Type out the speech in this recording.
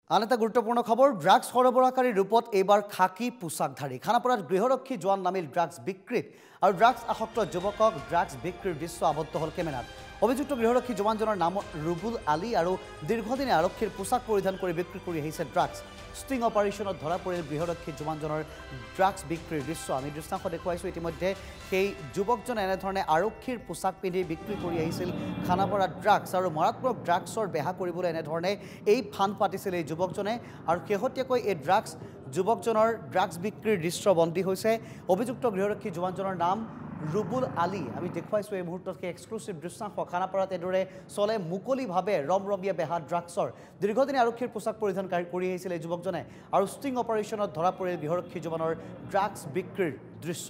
আন এটা গুৰুত্বপূৰ্ণ খবৰ ড্ৰাগছ সৰবৰাহকাৰী ৰূপত এইবাৰ খাকী পোছাকধাৰী খানাপাৰাত গৃহৰক্ষী জোৱান নামিল ড্ৰাগছ বিক্ৰীত আৰু ড্ৰাগছ আসক্ত যুৱকক ড্ৰাগছ বিক্ৰীৰ দৃশ্য আবদ্ধ হ'ল কেমেৰাত অভিযুক্ত গৃহৰক্ষী জোৱানজনৰ নাম ৰুবুল আলী আৰু দীৰ্ঘদিনে আৰক্ষীৰ পোছাক পৰিধান কৰি বিক্ৰী কৰি আহিছে ড্ৰাগছ ষ্টিং অপাৰেশ্যনত ধৰা পৰিল গৃহৰক্ষী জোৱানজনৰ ড্ৰাগছ বিক্ৰীৰ দৃশ্য আমি দৃশ্যাংশ দেখুৱাইছোঁ ইতিমধ্যে সেই যুৱকজনে এনেধৰণে আৰক্ষীৰ পোছাক পিন্ধি বিক্ৰী কৰি আহিছিল খানাপাৰাত ড্ৰাগছ আৰু মাৰাত্মক ড্ৰাগছৰ বেহা কৰিবলৈ এনেধৰণে এই ফান পাতিছিল এই যুৱকজনে আৰু শেহতীয়াকৈ এই যুৱকজনৰ ড্ৰাগছ বিক্ৰীৰ দৃশ্য বন্দী হৈছে অভিযুক্ত গৃহৰক্ষী জোৱানজনৰ নাম ৰুবুল আলী আমি দেখুৱাইছোঁ এই মুহূৰ্তত সেই এক্সক্লুচিভ দৃশ্যাংশ খানাপাৰাত এদৰে চলে মুকলিভাৱে ৰমৰমীয়া বেহা ড্ৰাগছৰ দীৰ্ঘদিনে আৰক্ষীৰ পোছাক পৰিধান কৰি আহিছিল এই যুৱকজনে আৰু ষ্টিং অপাৰেশ্যনত ধৰা পৰিল গৃহৰক্ষী জোৱানৰ ড্ৰাগছ বিক্ৰীৰ দৃশ্য